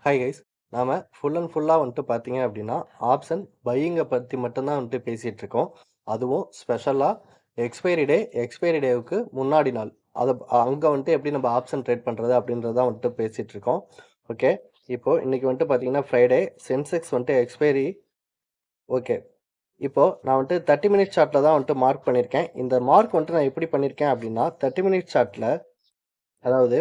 Hi guys. நாம full and ஃபுல்லா வந்துட்டு பார்த்தீங்க அப்படின்னா, ஆப்ஷன் பையிங்க பத்தி மட்டும் தான் வந்துட்டு பேசிட்டு இருக்கோம். அதுவும் ஸ்பெஷலா எக்ஸ்பைரி டேவுக்கு முன்னாடி நாள். அத அங்க வந்துட்டு எப்படி நம்ம ஆப்ஷன் ட்ரேட் பண்றது அப்படின்றத தான் வந்துட்டு பேசிட்டு இருக்கோம். ஓகே. இப்போ இன்னைக்கு வந்துட்டு பார்த்தீங்கன்னா ஃப்ரைடே. சென்செக்ஸ் வந்துட்டு எக்ஸ்பைரி. ஓகே. இப்போ நான் வந்துட்டு 30 மினிட்ஸ் சார்ட்ல தான் வந்துட்டு மார்க் பண்ணியிருக்கேன். இந்த மார்க் வந்துட்டு நான் எப்படி பண்ணியிருக்கேன் அப்படின்னா, 30 மினிட்ஸ் சார்ட்ல அதாவது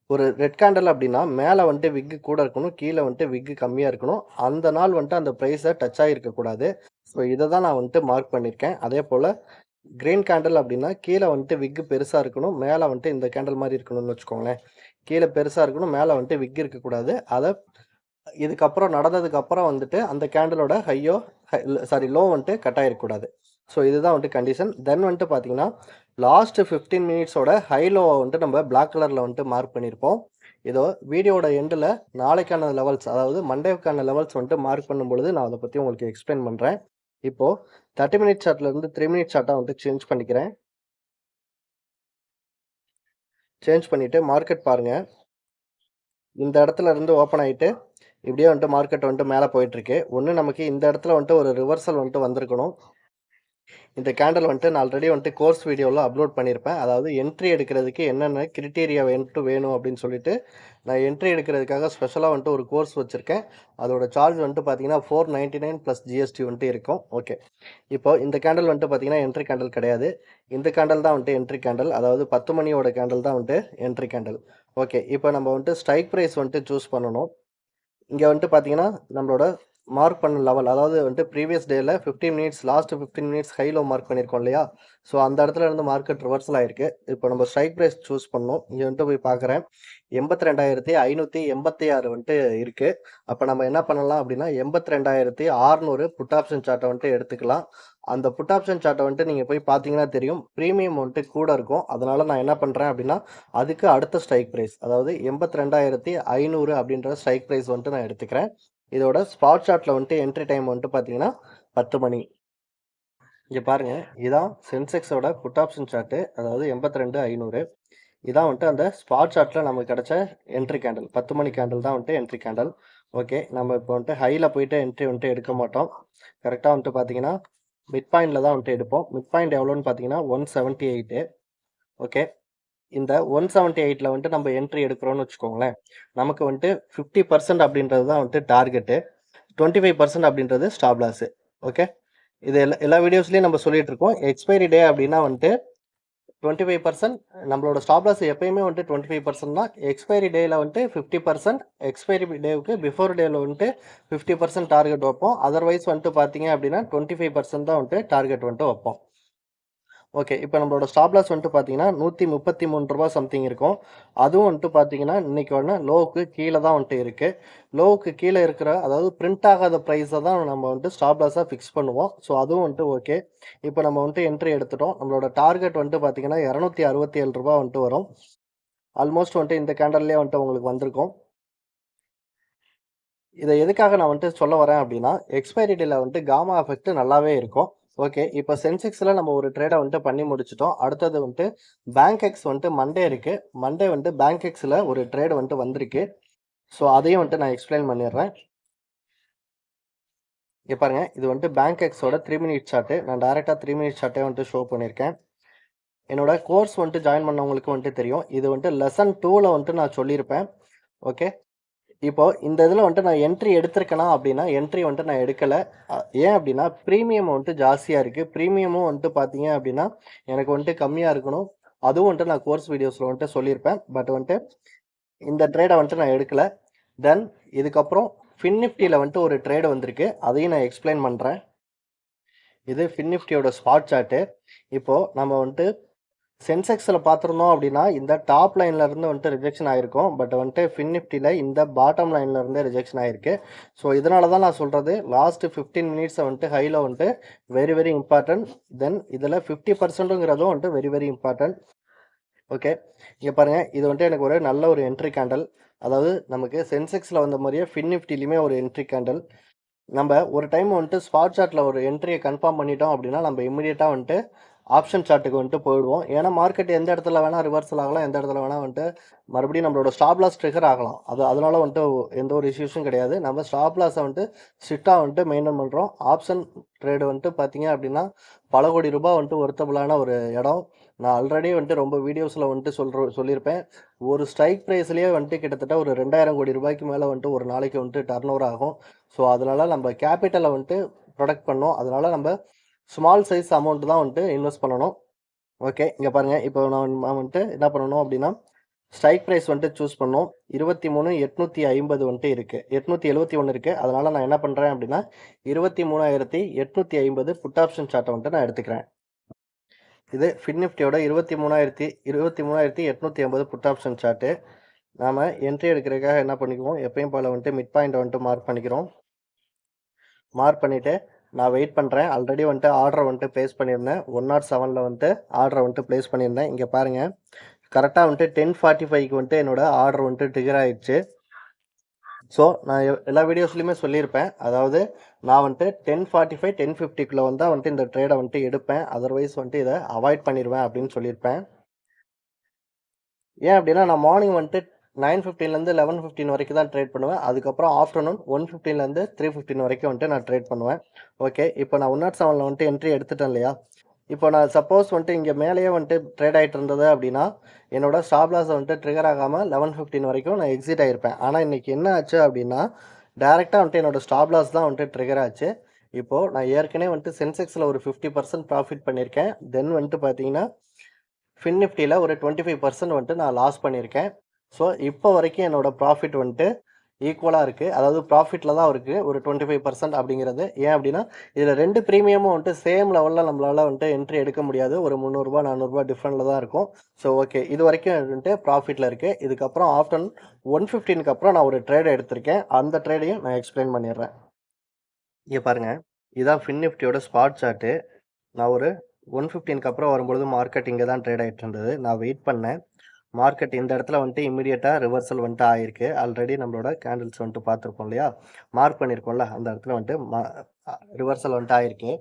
ஒரு ரெட் கேண்டில் அப்படின்னா, மேல வந்துட்டு விக் கூட இருக்கணும். கீழ வந்துட்டு விக் கம்மியா இருக்கணும். அந்த நாள் வந்துட்டு அந்த பிரைஸ டச் ஆகியிருக்கக்கூடாது. ஸோ இத தான் நான் வந்துட்டு மார்க் பண்ணியிருக்கேன். அதேபோல கிரீன் கேண்டில் அப்படின்னா, கீழ வந்துட்டு விக் பெருசா இருக்கணும். மேல வந்துட்டு இந்த கேண்டில் மாரி இருக்கணும்னு வச்சுக்கோங்களேன். கீழ பெருசா இருக்கணும். மேல வந்துட்டு விக் இருக்கக்கூடாது. இதுக்கப்புறம் நடந்ததுக்கு அப்புறம் வந்துட்டு அந்த கேண்டிலோட லோ வந்துட்டு கட் ஆயிருக்கக்கூடாது. ஸோ இதுதான் வந்துட்டு கண்டிஷன். தென் வந்துட்டு பார்த்தீங்கன்னா, லாஸ்ட் 15 மினிட்ஸோட ஹை லோவ வந்துட்டு நம்ம பிளாக் கலர்ல வந்துட்டு மார்க் பண்ணியிருப்போம். இதோ வீடியோவோட எண்டுல நாளைக்கான லெவல்ஸ், அதாவது மண்டேவுக்கான லெவல்ஸ் வந்துட்டு மார்க் பண்ணும்பொழுது நான் அத பத்தி உங்களுக்கு எக்ஸ்பிளைன் பண்றேன். இப்போ 30 மினிட்ஸ் சார்ட்ல இருந்து 3 மினிட்ஸ் சார்ட்டா வந்துட்டு சேஞ்ச் பண்ணிக்கிறேன். சேஞ்ச் பண்ணிட்டு மார்க்கெட் பாருங்க. இந்த இடத்துல இருந்து ஓப்பன் ஆயிட்டு, இப்படியே வந்துட்டு மார்க்கெட் வந்துட்டு மேல போயிட்டுருக்கு. ஒண்ணு நமக்கு இந்த இடத்துல வந்துட்டு ஒரு ரிவர்சல் வந்துட்டு வந்திருக்கணும். இந்த கேண்டில் வந்துட்டு நான் ஆல்ரெடி வந்துட்டு கோர்ஸ் வீடியோல அப்லோட் பண்ணியிருப்பேன். அதாவது என்ட்ரி எடுக்கிறதுக்கு என்னென்ன கிரைட்டீரியா வந்துட்டு வேணும் அப்படின்னு சொல்லிட்டு, நான் என்ட்ரி எடுக்கிறதுக்காக ஸ்பெஷலா வந்துட்டு ஒரு கோர்ஸ் வச்சிருக்கேன். அதோட சார்ஜ் வந்துட்டு பார்த்தீங்கன்னா, 499 ப்ளஸ் ஜிஎஸ்டி வந்துட்டு இருக்கும். ஓகே. இப்போ இந்த கேண்டில் வந்துட்டு பார்த்தீங்கன்னா, என்ட்ரி கேண்டில் கிடையாது. இந்த கேண்டில் தான் வந்துட்டு என்ட்ரி கேண்டில். அதாவது 10 மணியோட கேண்டில் தான் வந்துட்டு என்ட்ரி கேண்டில். ஓகே. இப்போ நம்ம வந்துட்டு ஸ்ட்ரைக் பிரைஸ் வந்துட்டு சூஸ் பண்ணணும். இங்க வந்துட்டு பார்த்தீங்கன்னா, நம்மளோட மார்க் பண்ண லெவல், அதாவது வந்துட்டு ப்ரீவியஸ் டேல 15 minutes, last 15 minutes high low mark பண்ணியிருக்கோம் இல்லையா? ஸோ அந்த இடத்துல இருந்து மார்க்கெட் ரிவர்சல் ஆயிருக்கு. இப்போ நம்ம ஸ்ட்ரைக் பிரைஸ் சூஸ் பண்ணணும். இங்க வந்துட்டு போய் பார்க்குறேன். 82,586 வந்துட்டு இருக்கு. அப்ப நம்ம என்ன பண்ணலாம் அப்படின்னா, 82,600 புட் ஆப்ஷன் சார்ட்ட வந்துட்டு எடுத்துக்கலாம். அந்த புட் ஆப்ஷன் சார்ட்ட வந்துட்டு நீங்க போய் பார்த்தீங்கன்னா தெரியும். பிரீமியம் வந்துட்டு கூட இருக்கும். அதனால நான் என்ன பண்றேன் அப்படின்னா, அதுக்கு அடுத்த ஸ்ட்ரைக் பிரைஸ், அதாவது 82,500 அப்படின்ற ஸ்ட்ரைக் பிரைஸ் வந்துட்டு நான் எடுத்துக்கிறேன். இதோட ஸ்பாட் சார்ட்ல வந்துட்டு என்ட்ரி டைம் வந்துட்டு பார்த்தீங்கன்னா 10 மணி. இங்க பாருங்க. இதான் சென்செக்ஸோட புட் ஆப்ஷன் சார்ட். அதாவது 82,500. இதான் வந்துட்டு அந்த ஸ்பாட் சார்ட்ல நமக்கு கிடைச்ச என்ட்ரி கேண்டில். 10 மணி கேண்டில் தான் வந்துட்டு என்ட்ரி கேண்டில். ஓகே. நம்ம இப்போ வந்துட்டு ஹைல போயிட்டு என்ட்ரி வந்துட்டு எடுக்க மாட்டோம். கரெக்ட்டா வந்துட்டு பார்த்தீங்கன்னா, மிட் பாயிண்ட்ல தான் வந்துட்டு எடுப்போம். மிட் பாயிண்ட் எவ்வளோன்னு பார்த்தீங்கன்னா 178. ஓகே. இந்த 178ல வந்துட்டு நம்ம என்ட்ரி எடுக்கிறோம்னு வச்சுக்கோங்களேன். நமக்கு வந்துட்டு 50% அப்படின்றது தான் வந்துட்டு டார்கெட்டு. 25% அப்படின்றது ஸ்டாப் லாஸ். ஓகே. இது எல்லா எல்லா வீடியோஸ்லயும் நம்ம சொல்லிட்டு இருக்கோம். எக்ஸ்பைரி டே அப்படின்னா வந்துட்டு 25%. நம்மளோட ஸ்டாப் லாஸ் எப்பயுமே வந்துட்டு 25% தான். எக்ஸ்பைரி டேல வந்துட்டு 50%. எக்ஸ்பைரி டேவுக்கு பிஃபோர் டேல வந்துட்டு 50% டார்கெட் வைப்போம். அதர்வைஸ் வந்துட்டு பார்த்தீங்க அப்படின்னா 25% தான் வந்துட்டு டார்கெட் வந்துட்டு வைப்போம். ஓகே. இப்ப நம்மளோட ஸ்டாப் லாஸ் வந்துட்டு பார்த்தீங்கன்னா, ரூ. 133 சம்திங் இருக்கும். அதுவும் வந்துட்டு பார்த்தீங்கன்னா, இன்னைக்கு லோவுக்கு கீழ தான் வந்துட்டு இருக்கு. லோவுக்கு கீழ இருக்கிற, அதாவது பிரிண்ட் ஆகாத பிரைஸ தான் நம்ம வந்துட்டு ஸ்டாப் லாஸா ஃபிக்ஸ் பண்ணுவோம். ஸோ அதுவும் வந்துட்டு ஓகே. இப்ப நம்ம வந்துட்டு என்ட்ரி எடுத்துட்டோம். நம்மளோட டார்கெட் வந்துட்டு பார்த்தீங்கன்னா, ரூ. 267 வந்துட்டு வரும். ஆல்மோஸ்ட் வந்துட்டு இந்த கேண்டல்லயே வந்துட்டு உங்களுக்கு வந்திருக்கும். இத எதுக்காக நான் வந்துட்டு சொல்ல வரேன் அப்டின்னா, எக்ஸ்பைரி டேல வந்துட்டு காமா எஃபெக்ட் நல்லாவே இருக்கும். ஓகே. இப்ப சென்செக்ஸ்ல நம்ம ஒரு ட்ரேட வந்துட்டு பண்ணி முடிச்சுட்டோம். அடுத்தது வந்துட்டு பேங்க் எக்ஸ் வந்துட்டு மண்டே இருக்கு. மண்டே வந்துட்டு பேங்க் எக்ஸ்ல ஒரு ட்ரேட் வந்துட்டு வந்திருக்கு. ஸோ அதையும் வந்துட்டு நான் எக்ஸ்பிளைன் பண்ணிடுறேன். இங்க பாருங்க. இது வந்துட்டு பேங்க் எக்ஸோட 3 மினிட் சார்ட். நான் டைரக்ட்டா 3 மினிட் சார்ட்டே வந்துட்டு ஷோ பண்ணியிருக்கேன். என்னோட கோர்ஸ் வந்துட்டு ஜாயின் பண்ணவங்களுக்கு வந்துட்டு தெரியும். இது வந்துட்டு லெசன் 2ல வந்துட்டு நான் சொல்லியிருப்பேன். ஓகே. இப்போ இந்த இதில வந்துட்டு நான் என்ட்ரி எடுத்திருக்கேனா அப்டின்னா, என்ட்ரி வந்துட்டு நான் எடுக்கல. ஏன் அப்டின்னா, பிரீமியம் வந்துட்டு ஜாஸ்தியா இருக்கு. பிரீமியமும் வந்துட்டு பார்த்தீங்க அப்டின்னா, எனக்கு வந்துட்டு கம்மியா இருக்கணும். அதுவும் வந்துட்டு நான் கோர்ஸ் வீடியோஸ்ல வந்துட்டு சொல்லியிருப்பேன். பட் வந்துட்டு இந்த ட்ரேட வந்துட்டு நான் எடுக்கல. தென் இதுக்கப்புறம் ஃபின்னிஃப்டில வந்துட்டு ஒரு ட்ரேட் வந்திருக்கு. அதையும் நான் எக்ஸ்பிளைன் பண்றேன். இது ஃபின்னிஃப்டியோட ஸ்பாட் சார்ட். இப்போ நம்ம வந்துட்டு சென்செக்ஸ்ல பார்த்திருந்தோம் அப்படின்னா, இந்த டாப் லைன்ல இருந்து வந்துட்டு ரிஜெக்ஷன் ஆயிருக்கும். பட் வந்துட்டு ஃபின் நிஃப்டில இந்த பாட்டம் லைன்ல இருந்து ரிஜெக்ஷன் ஆயிருக்கு. ஸோ இதனால தான் நான் சொல்றது, லாஸ்ட் 15 மினிட்ஸ வந்துட்டு ஹைல வந்துட்டு வெரி வெரி இம்பார்ட்டன்ட். தென் இதுல 50%ங்கிறதும் வந்துட்டு வெரி வெரி இம்பார்ட்டன்ட். ஓகே. இங்க பாருங்க. இது வந்துட்டு எனக்கு ஒரு நல்ல ஒரு என்ட்ரி கேண்டில். அதாவது நமக்கு சென்செக்ஸ்ல வந்த மாரியே ஃபின் நிஃப்டிலயுமே ஒரு என்ட்ரி கேண்டில். நம்ப ஒரு டைம் வந்துட்டு ஸ்பாட் சார்ட்ல ஒரு என்ட்ரிய கன்ஃபார்ம் பண்ணிட்டோம் அப்படின்னா, நம்ம இம்மீடியட்டா வந்துட்டு ஆப்ஷன் சார்ட்டுக்கு வந்துட்டு போயிடுவோம். ஏன்னா மார்க்கெட் எந்த இடத்துல வேணா ரிவர்சல் ஆகலாம். எந்த இடத்துல வேணா வந்துட்டு மறுபடியும் நம்மளோட ஸ்டாப் லாஸ் ட்ரிகர் ஆகலாம். அதனால வந்துட்டு எந்த ஒரு இஷ்யூஸும் கிடையாது. நம்ம ஸ்டாப் லாஸை வந்துட்டு ஸ்ட்ரிக்ட்டா வந்துட்டு மெயின்டெயின் பண்ணுறோம். ஆப்ஷன் ட்ரேடு வந்துட்டு பார்த்தீங்க அப்படின்னா பல கோடி ரூபாய் வந்துட்டு ஒர்த்தபுளான ஒரு இடம். நான் ஆல்ரெடி வந்துட்டு ரொம்ப வீடியோஸில் வந்துட்டு சொல்லியிருப்பேன். ஒரு ஸ்ட்ரைக் ப்ரைஸ்லேயே வந்துட்டு கிட்டத்தட்ட ஒரு 2000 கோடி ரூபாய்க்கு மேலே வந்துட்டு ஒரு நாளைக்கு வந்துட்டு டர்ன் ஓவர் ஆகும். ஸோ அதனால நம்ம கேபிட்டலை வந்துட்டு ப்ரொடெக்ட் பண்ணோம். அதனால நம்ம ஸ்மால் சைஸ் அமௌண்ட் தான் வந்துட்டு இன்வெஸ்ட் பண்ணணும். ஓகே, இங்கே பாருங்கள். இப்போ நான் வந்துட்டு என்ன பண்ணணும் அப்படின்னா ஸ்ட்ரைக் ப்ரைஸ் வந்துட்டு சூஸ் பண்ணோம். 23,850 வந்துட்டு இருக்குது. 871 இருக்குது. அதனால் நான் என்ன பண்ணுறேன் அப்படின்னா 23,850 புட் ஆப்ஷன் சார்ட்டை வந்துட்டு நான் எடுத்துக்கிறேன். இது ஃபின் நிஃப்டியோட 23,850 புட் ஆப்ஷன் சார்ட்டு. நாம் என்ட்ரி எடுக்கிறதுக்காக என்ன பண்ணிக்குவோம், எப்பயும் போல் வந்துட்டு மிட் பாயிண்ட் வந்துட்டு மார்க் பண்ணிக்கிறோம். மார்க் பண்ணிவிட்டு நான் வெயிட் பண்ணுறேன். ஆல்ரெடி வந்துட்டு ஆர்டரை வந்துட்டு ப்ளேஸ் பண்ணியிருந்தேன். 107 வந்துட்டு ஆர்டரை வந்துட்டு ப்ளேஸ் பண்ணியிருந்தேன். இங்கே பாருங்கள், கரெக்டாக வந்துட்டு 10:45க்கு வந்துட்டு என்னோட ஆர்டர் வந்துட்டு ட்ரிகர் ஆயிடுச்சு. ஸோ நான் எல்லா வீடியோஸ்லையுமே சொல்லியிருப்பேன். அதாவது நான் வந்துட்டு 10:45 10:50க்குள்ளே வந்தால் வந்துட்டு இந்த ட்ரேடை வந்துட்டு எடுப்பேன். அதர்வைஸ் வந்துட்டு இதை அவாய்ட் பண்ணிடுவேன் அப்படின்னு சொல்லியிருப்பேன். ஏன் அப்படின்னா நான் மார்னிங் வந்துட்டு 9:15லேருந்து 11:15 வரைக்கும் தான் ட்ரேட் பண்ணுவேன். அதுக்கப்புறம் ஆஃப்டர்நூன் 1:15லேருந்து 3:15 வரைக்கும் வந்துட்டு நான் ட்ரேட் பண்ணுவேன். ஓகே, இப்போ நான் 107 வந்துட்டு என்ட்ரி எடுத்துட்டேன் இல்லையா? இப்போ நான் சப்போஸ் வந்துட்டு இங்கே மேலேயே வந்துட்டு ட்ரேட் ஆகிட்டு இருந்தது அப்படின்னா என்னோட ஸ்டாப் லாஸ் வந்துட்டு ட்ரிகர் ஆகாமல் 11:15 வரைக்கும் நான் எக்ஸிட் ஆகிருப்பேன். ஆனால் இன்றைக்கி என்ன ஆச்சு அப்படின்னா டேரெக்டாக வந்துட்டு என்னோட ஸ்டாப் லாஸ் தான் வந்துட்டு ட்ரிகர் ஆச்சு. இப்போது நான் ஏற்கனவே வந்துட்டு சென்செக்ஸில் ஒரு 50% ப்ராஃபிட் பண்ணியிருக்கேன். தென் வந்துட்டு பார்த்தீங்கன்னா ஃபின் நிஃப்டியில் ஒரு 25% வந்துட்டு நான் லாஸ் பண்ணியிருக்கேன். ஸோ இப்போ வரைக்கும் என்னோட ப்ராஃபிட் வந்துட்டு ஈக்குவலாக இருக்குது. அதாவது ப்ராஃபிட்டில் தான் இருக்குது ஒரு 25% அப்படிங்கிறது. ஏன் அப்படின்னா இதில் 2 ப்ரீமியமும் வந்துட்டு சேம் லெவலில் நம்மளால் வந்துட்டு என்ட்ரி எடுக்க முடியாது. ஒரு 300 400 டிஃப்ரெண்டில் தான் இருக்கும். ஸோ ஓகே, இது வரைக்கும் வந்துட்டு ப்ராஃபிட்டில் இருக்குது. இதுக்கப்புறம் ஆஃப்டர்நூன் 1:15க்கு அப்புறம் நான் ஒரு ட்ரேடை எடுத்திருக்கேன். அந்த ட்ரேடையும் நான் எக்ஸ்பிளைன் பண்ணிடுறேன். இங்கே பாருங்கள், இதுதான் ஃபின் நிஃப்டியோட ஸ்பாட் சார்ட்டு. நான் ஒரு 1:15க்கு அப்புறம் வரும்பொழுது மார்க்கெட் இங்கே தான் ட்ரேட் ஆகிட்டு இருந்தது. நான் வெயிட் பண்ணேன். மார்க்கெட் இந்த இடத்துல வந்துட்டு இம்மிடியேட்டாக ரிவர்சல் வந்துட்டு ஆகிருக்கு. ஆல்ரெடி நம்மளோட கேண்டில்ஸ் வந்துட்டு பார்த்துருப்போம் இல்லையா? மார்க் பண்ணியிருக்கோம்ல, அந்த இடத்துல வந்துட்டு ரிவர்சல் வந்துட்டு ஆகிருக்கு.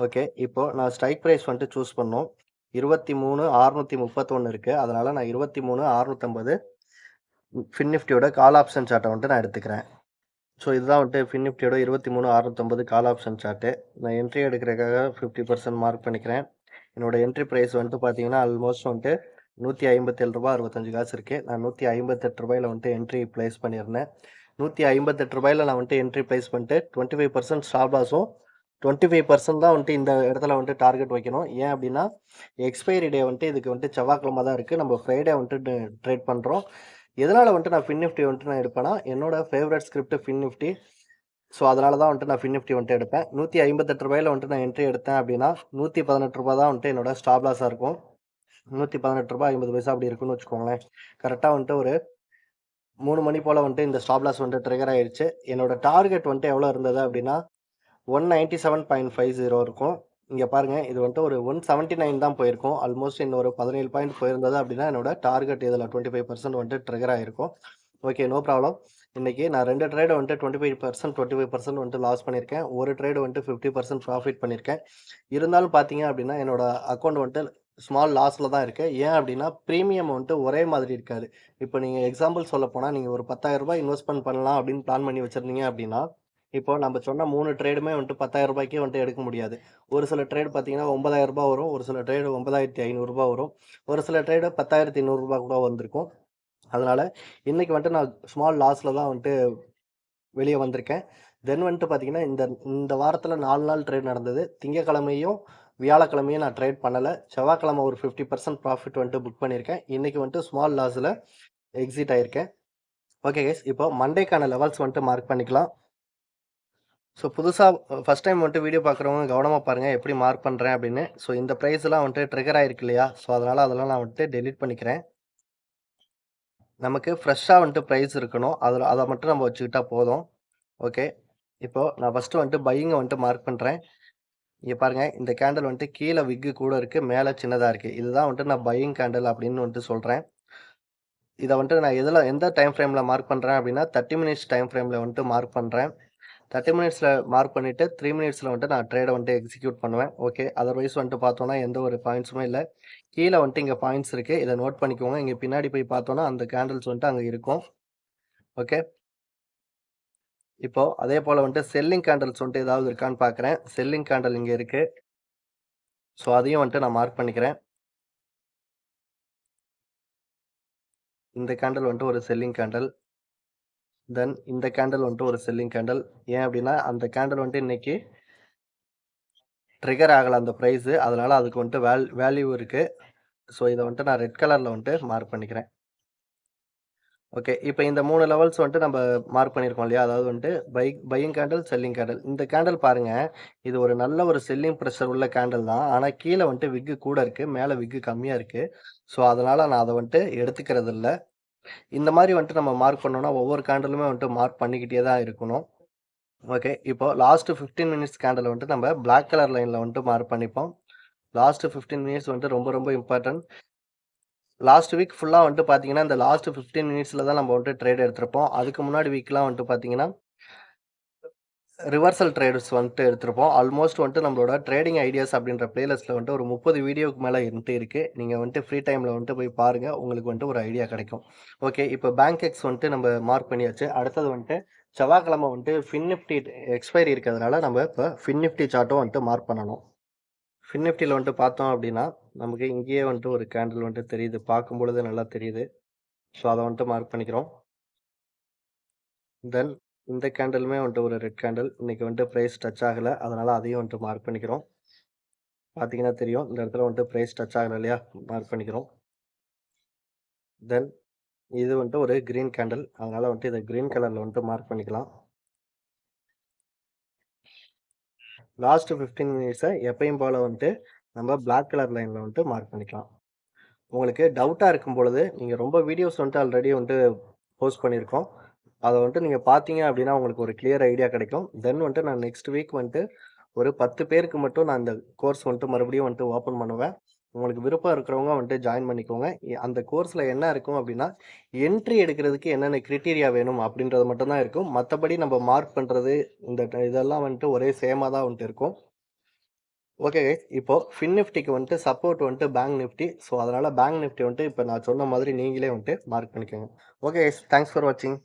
ஓகே, இப்போது நான் ஸ்ட்ரைக் ப்ரைஸ் வந்துட்டு சூஸ் பண்ணோம். 23,631 இருக்குது. அதனால் நான் 23,650 ஃபின் நிஃப்டியோட கால் ஆப்ஷன் சார்ட்டை வந்துட்டு நான் எடுத்துக்கிறேன். ஸோ இதுதான் வந்துட்டு ஃபின் நிஃப்டியோட 23,650 கால் ஆப்ஷன் சார்ட்டு. நான் என்ட்ரி எடுக்கிறதுக்காக 50% மார்க் பண்ணிக்கிறேன். என்னோடய என்ட்ரி ப்ரைஸ் வந்துட்டு பார்த்தீங்கன்னா ஆல்மோஸ்ட் வந்துட்டு ரூ. 157.65 இருக்குது. நான் ரூ. 158 வந்துட்டு என்ட்ரி ப்ளேஸ் பண்ணியிருந்தேன். ரூ. 158 நான் வந்துட்டு என்ட்ரி ப்ளேஸ் பண்ணிட்டு 25% ஸ்டாப் லாஸும் 25% தான் வந்துட்டு இந்த இடத்துல வந்துட்டு டார்கெட் வைக்கணும். ஏன் அப்படின்னா எக்ஸ்பைரி டே வந்துட்டு இதுக்கு வந்துட்டு செவ்வாய்க்கிழமை தான் இருக்குது. நம்ம ஃப்ரைடே வந்துட்டு ட்ரேட் பண்ணுறோம். எதனால் வந்துட்டு நான் ஃபின் நிஃப்டி வந்துட்டு நான் எடுப்பேன்னா என்னோடய favourite script fin Nifty. So அதனால தான் வந்துட்டு நான் ஃபின் நிஃப்டி வந்துட்டு எடுப்பேன். ரூ. 158 வந்துட்டு நான் என்ட்ரி எடுத்தேன் அப்படின்னா ரூ. 118 தான் வந்துட்டு என்னோட ஸ்டாப் லாஸாக இருக்கும். ரூ. 118.50 அப்படி இருக்குன்னு வச்சுக்கோங்களேன். கரெக்டாக வந்துட்டு ஒரு 3 மணி போல் வந்துட்டு இந்த ஸ்டாப் லாஸ் வந்துட்டு ட்ரிகர் ஆயிடுச்சு. என்னோட டார்கெட் வந்துட்டு எவ்வளோ இருந்தது அப்படின்னா 197.50 இருக்கும். இங்கே பாருங்கள், இது வந்துட்டு ஒரு 179 தான் போயிருக்கும். ஆல்மோஸ்ட் இன்னொரு 17 பாயிண்ட் போயிருந்தது அப்படின்னா என்னோட டார்கெட் இதில் 25% வந்துட்டு ட்ரிகர் ஆகிருக்கும். Okay, no problem. இன்றைக்கி நான் 2 ட்ரேடு வந்துட்டு 25% வந்துட்டு லாஸ் பண்ணியிருக்கேன். ஒரு ட்ரேடு வந்துட்டு 50% ப்ராஃபிட் பண்ணியிருக்கேன். இருந்தாலும் பார்த்தீங்க அப்படின்னா என்னோட அக்கௌண்ட் வந்துட்டு ஸ்மால் லாஸில் தான் இருக்குது. ஏன் அப்படின்னா ப்ரீமியம் வந்துட்டு ஒரே மாதிரி இருக்காது. இப்போ நீங்கள் எக்ஸாம்பிள் சொல்ல போனால் நீங்கள் ஒரு 10,000 இன்வெஸ்ட்மெண்ட் பண்ணலாம் அப்படின்னு பிளான் பண்ணி வச்சுருந்தீங்க அப்படின்னா இப்போ நம்ம சொன்ன 3 ட்ரேடுமே வந்துட்டு 10,000 வந்துட்டு எடுக்க முடியாது. ஒரு சில ட்ரேடு பார்த்தீங்கன்னா 9,000 வரும். ஒரு சில ட்ரேடு 9,500 வரும். ஒரு சில ட்ரேடு 10,200 கூட வந்திருக்கும். அதனால் இன்றைக்கி வந்துட்டு நான் ஸ்மால் லாஸில் தான் வந்துட்டு வெளியே வந்திருக்கேன். தென் வந்துட்டு பார்த்தீங்கன்னா இந்த வாரத்தில் 4 நாள் ட்ரேட் நடந்தது. திங்கக்கிழமையும் வியாழக்கிழமையும் நான் ட்ரேட் பண்ணலை. செவ்வாய்க்கிழமை ஒரு 50% ப்ராஃபிட் வந்துட்டு புக் பண்ணியிருக்கேன். இன்றைக்கி வந்துட்டு ஸ்மால் லாஸில் எக்ஸிட் ஆகியிருக்கேன். ஓகே கைஸ், இப்போ மண்டேக்கான லெவல்ஸ் வந்துட்டு மார்க் பண்ணிக்கலாம். ஸோ புதுசாக ஃபஸ்ட் டைம் வந்துட்டு வீடியோ பார்க்குறவங்க கவனமாக பாருங்கள் எப்படி மார்க் பண்ணுறேன் அப்படின்னு. ஸோ இந்த ப்ரைஸ்லாம் வந்துட்டு ட்ரிகர் ஆகிருக்கு இல்லையா? ஸோ அதனால் அதெல்லாம் நான் வந்துட்டு டெலீட் பண்ணிக்கிறேன். நமக்கு ஃப்ரெஷ்ஷாக வந்துட்டு ப்ரைஸ் இருக்கணும். அதை மட்டும் நம்ம வச்சுக்கிட்டா போதும். ஓகே, இப்போது நான் ஃபஸ்ட்டு வந்துட்டு பையிங்கை வந்துட்டு மார்க் பண்ணுறேன். இங்கே பாருங்கள், இந்த கேண்டில் வந்துட்டு கீழே விக்கு கூட இருக்குது, மேலே சின்னதாக இருக்குது. இதுதான் வந்துட்டு நான் பையிங் கேண்டில் அப்படின்னு வந்துட்டு சொல்கிறேன். இதை வந்துட்டு நான் எந்த டைம் ஃப்ரேமில் மார்க் பண்ணுறேன் அப்படின்னா 30 மினிட்ஸ் டைம் ஃப்ரேமில் வந்துட்டு மார்க் பண்ணுறேன். 30 மினிட்ஸ்ல மார்க் பண்ணிட்டு 3 மினிட்ஸ்ல வந்துட்டு நான் ட்ரேட வந்துட்டு எக்ஸிக்யூட் பண்ணுவேன். ஓகே. அதர்வைஸ் வந்துட்டு பார்த்தோம்னா எந்த ஒரு பாயிண்ட்ஸுமே இல்ல. கீழ வந்துட்டு இங்க பாயிண்ட்ஸ் இருக்கு. இத நோட் பண்ணிக்கோங்க. இங்க பின்னாடி போய் பார்த்தோம்னா அந்த கேண்டில்ஸ் வந்துட்டு அங்க இருக்கும். ஓகே. இப்போ அதே போல வந்துட்டு செல்லிங் கேண்டில்ஸ் வந்துட்டு ஏதாவது இருக்கான்னு பார்க்குறேன். செல்லிங் கேண்டில் இங்க இருக்கு. ஸோ அதையும் வந்துட்டு நான் மார்க் பண்ணிக்கிறேன். இந்த கேண்டில் வந்துட்டு ஒரு செல்லிங் கேண்டில். தென் இந்த கேண்டில் வந்துட்டு ஒரு செல்லிங் கேண்டில். ஏன் அப்டின்னா, அந்த கேண்டில் வந்துட்டு இன்னைக்கு ட்ரிகர் ஆகல அந்த பிரைஸ். அதனால அதுக்கு வந்துட்டு வேல்யூ இருக்கு. ஸோ இத வந்துட்டு நான் ரெட் கலர்ல வந்துட்டு மார்க் பண்ணிக்கிறேன். ஓகே. இப்ப இந்த 3 லெவல்ஸ் வந்துட்டு நம்ம மார்க் பண்ணியிருக்கோம் இல்லையா? அதாவது வந்துட்டு பையிங் கேண்டில், செல்லிங் கேண்டில். இந்த கேண்டில் பாருங்க, இது ஒரு நல்ல ஒரு செல்லிங் பிரஷர் உள்ள கேண்டில் தான். ஆனா கீழ வந்துட்டு விக் கூட இருக்கு. மேல விக் கம்மியா இருக்கு. ஸோ அதனால நான் அத வந்துட்டு எடுத்துக்கிறது இல்ல. இந்த மாரி வந்துட்டு நம்ம மார்க் பண்ணோம்னா, ஒவ்வொரு கேண்டிலுமே வந்துட்டு மார்க் பண்ணிக்கிட்டே தான் இருக்கணும். ஓகே. இப்போ லாஸ்ட் 15 மினிட்ஸ் கேண்டில வந்துட்டு நம்ம பிளாக் கலர் லைன்ல வந்துட்டு மார்க் பண்ணிப்போம். லாஸ்ட் 15 மினிட்ஸ் வந்துட்டு ரொம்ப ரொம்ப இம்பார்ட்டன்ட். லாஸ்ட் வீக் ஃபுல்லா வந்துட்டு பார்த்தீங்கன்னா, இந்த லாஸ்ட் 15 மினிட்ஸ்ல தான் நம்ம வந்துட்டு ட்ரேட் எடுத்திருப்போம். அதுக்கு முன்னாடி வீக்லாம் வந்துட்டு பார்த்தீங்கன்னா, ரிவர்சல் ட்ரேட்ஸ் வந்துட்டு எடுத்திருப்போம். ஆல்மோஸ்ட் வந்துட்டு நம்மளோட ட்ரேடிங் ஐடியாஸ் அப்படின்ற பிளேலிஸ்ட்ல வந்துட்டு ஒரு 30 வீடியோக்கு மேல வந்துட்டு இருக்கு. நீங்க வந்துட்டு ஃப்ரீ டைம்ல வந்துட்டு போய் பாருங்க. உங்களுக்கு வந்துட்டு ஒரு ஐடியா கிடைக்கும். ஓகே. இப்போ பேங்க் எக்ஸ் வந்துட்டு நம்ம மார்க் பண்ணியாச்சு. அடுத்தது வந்துட்டு செவ்வாய்க்கிழமை வந்துட்டு ஃபின் நிஃப்டி எக்ஸ்பைரி இருக்கிறதுனால நம்ம இப்ப ஃபின் நிஃப்டி சார்ட்டும் வந்துட்டு மார்க் பண்ணணும். ஃபின் நிஃப்டில வந்துட்டு பார்த்தோம் அப்படின்னா, நமக்கு இங்கேயே வந்துட்டு ஒரு கேண்டில் வந்துட்டு தெரியுது. பார்க்கும்பொழுது நல்லா தெரியுது. ஸோ அத வந்துட்டு மார்க் பண்ணிக்கிறோம். தென் இந்த கேண்டிலுமே வந்துட்டு ஒரு ரெட் கேண்டில். இன்னைக்கு வந்துட்டு பிரைஸ் டச் ஆகல. அதனால அதையும் வந்துட்டு மார்க் பண்ணிக்கிறோம். பார்த்தீங்கன்னா தெரியும். இந்த இடத்துல வந்துட்டு பிரைஸ் டச் ஆகல இல்லையா? மார்க் பண்ணிக்கிறோம். தென் இது வந்துட்டு ஒரு கிரீன் கேண்டில். அதனால வந்துட்டு இத கிரீன் கலர்ல வந்துட்டு மார்க் பண்ணிக்கலாம். லாஸ்ட் 15 மினிட்ஸ எப்பயும் போல வந்துட்டு நம்ம பிளாக் கலர் லைன்ல வந்துட்டு மார்க் பண்ணிக்கலாம். உங்களுக்கு டவுட்டா இருக்கும் பொழுது, நீங்க ரொம்ப வீடியோஸ் வந்துட்டு ஆல்ரெடி வந்துட்டு போஸ்ட் பண்ணியிருக்கோம். அத வந்துட்டு நீங்க பார்த்தீங்க அப்டின்னா, உங்களுக்கு ஒரு கிளியர் ஐடியா கிடைக்கும். தென் வந்துட்டு நான் நெக்ஸ்ட் வீக் வந்துட்டு ஒரு 10 பேருக்கு மட்டும் நான் இந்த கோர்ஸ் வந்துட்டு மறுபடியும் வந்துட்டு ஓப்பன் பண்ணுவேன். உங்களுக்கு விருப்பம் இருக்கிறவங்க வந்துட்டு ஜாயின் பண்ணிக்கோங்க. அந்த கோர்ஸ்ல என்ன இருக்கும் அப்டின்னா, என்ட்ரி எடுக்கிறதுக்கு என்னென்ன கிரைட்டீரியா வேணும் அப்டின்றது மட்டும் தான் இருக்கும். மத்தபடி நம்ம மார்க் பண்றது, இதெல்லாம் வந்துட்டு ஒரே சேமா தான் வந்துட்டு இருக்கும். Okay guys. இப்போ ஃபின் நிஃப்டிக்கு வந்துட்டு சப்போர்ட் வந்துட்டு பேங்க் நிஃப்டி. ஸோ அதனால பேங்க் நிஃப்டி வந்துட்டு இப்ப நான் சொன்ன மாதிரி நீங்களே வந்துட்டு மார்க் பண்ணிக்கோங்க. Okay guys. தேங்க்ஸ் ஃபார் வாட்சிங்.